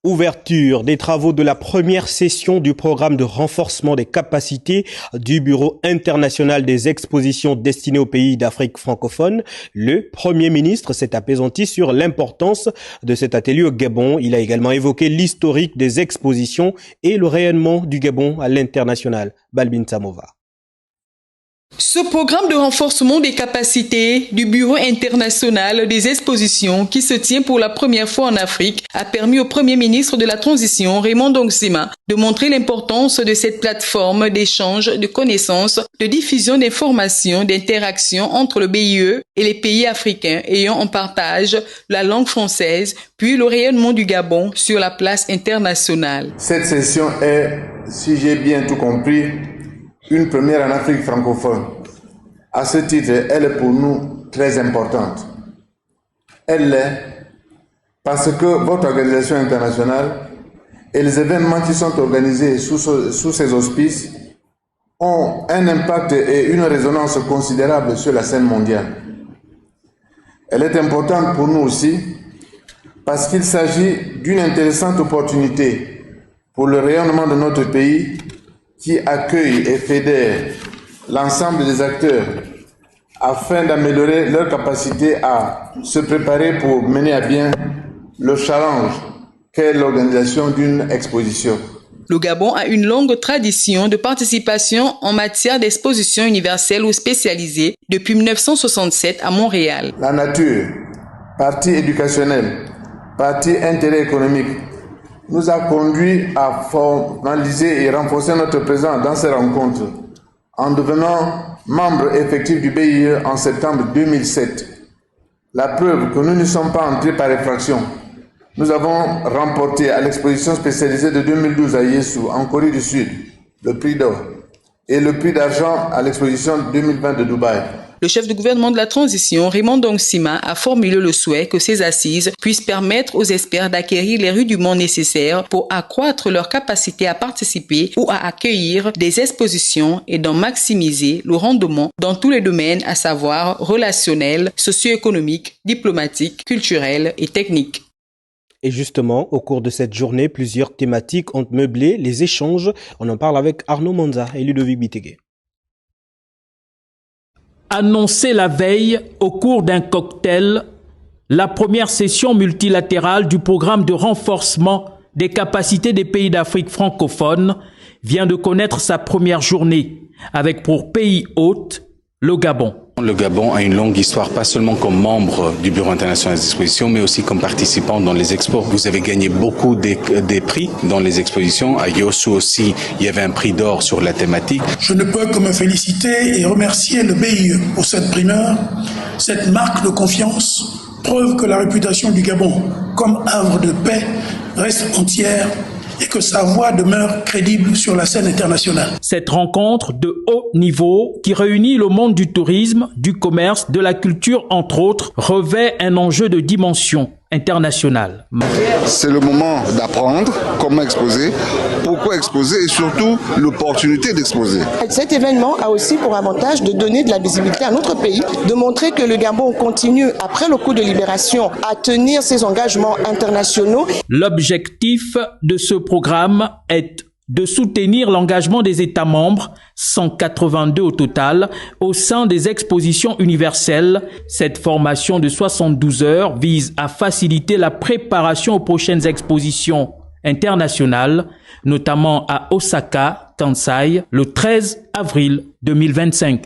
Ouverture des travaux de la première session du programme de renforcement des capacités du Bureau international des expositions destinées aux pays d'Afrique francophone. Le Premier ministre s'est apaisanti sur l'importance de cet atelier au Gabon. Il a également évoqué l'historique des expositions et le rayonnement du Gabon à l'international. Balbin Samova. Ce programme de renforcement des capacités du Bureau international des expositions qui se tient pour la première fois en Afrique a permis au Premier ministre de la Transition, Raymond Ndongsima, de montrer l'importance de cette plateforme d'échange de connaissances, de diffusion d'informations, d'interaction entre le BIE et les pays africains ayant en partage la langue française, puis le rayonnement du Gabon sur la place internationale. Cette session est, si j'ai bien tout compris, une première en Afrique francophone. À ce titre, elle est pour nous très importante. Elle l'est parce que votre organisation internationale et les événements qui sont organisés sous ces auspices ont un impact et une résonance considérable sur la scène mondiale. Elle est importante pour nous aussi parce qu'il s'agit d'une intéressante opportunité pour le rayonnement de notre pays qui accueille et fédère l'ensemble des acteurs afin d'améliorer leur capacité à se préparer pour mener à bien le challenge qu'est l'organisation d'une exposition. Le Gabon a une longue tradition de participation en matière d'exposition universelle ou spécialisée depuis 1967 à Montréal. La nature, partie éducationnelle, partie intérêt économique, nous a conduit à formaliser et renforcer notre présence dans ces rencontres en devenant membre effectif du BIE en septembre 2007. La preuve que nous ne sommes pas entrés par effraction. Nous avons remporté à l'exposition spécialisée de 2012 à Yessou, en Corée du Sud, le prix d'or et le prix d'argent à l'exposition 2020 de Dubaï. Le chef du gouvernement de la transition, Raymond Ndongsima, a formulé le souhait que ces assises puissent permettre aux experts d'acquérir les rudiments nécessaires pour accroître leur capacité à participer ou à accueillir des expositions et d'en maximiser le rendement dans tous les domaines, à savoir relationnel, socio-économique, diplomatique, culturel et technique. Et justement, au cours de cette journée, plusieurs thématiques ont meublé les échanges. On en parle avec Arnaud Manza et Ludovic Bitegué. Annoncé la veille au cours d'un cocktail, la première session multilatérale du programme de renforcement des capacités des pays d'Afrique francophone vient de connaître sa première journée, avec pour pays hôte le Gabon. Le Gabon a une longue histoire, pas seulement comme membre du Bureau international des expositions, mais aussi comme participant dans les expos. Vous avez gagné beaucoup des prix dans les expositions. À Yosu aussi, il y avait un prix d'or sur la thématique. Je ne peux que me féliciter et remercier le BIE pour cette primeur, cette marque de confiance, preuve que la réputation du Gabon comme havre de paix reste entière et que sa voix demeure crédible sur la scène internationale. Cette rencontre de haut niveau qui réunit le monde du tourisme, du commerce, de la culture entre autres, revêt un enjeu de dimension internationale. C'est le moment d'apprendre comment exposer, pourquoi exposer et surtout l'opportunité d'exposer. Cet événement a aussi pour avantage de donner de la visibilité à notre pays, de montrer que le Gabon continue, après le coup de libération, à tenir ses engagements internationaux. L'objectif de ce programme est de soutenir l'engagement des États membres, 182 au total, au sein des expositions universelles. Cette formation de 72 heures vise à faciliter la préparation aux prochaines expositions internationales, notamment à Osaka, Kansai, le 13 avril 2025.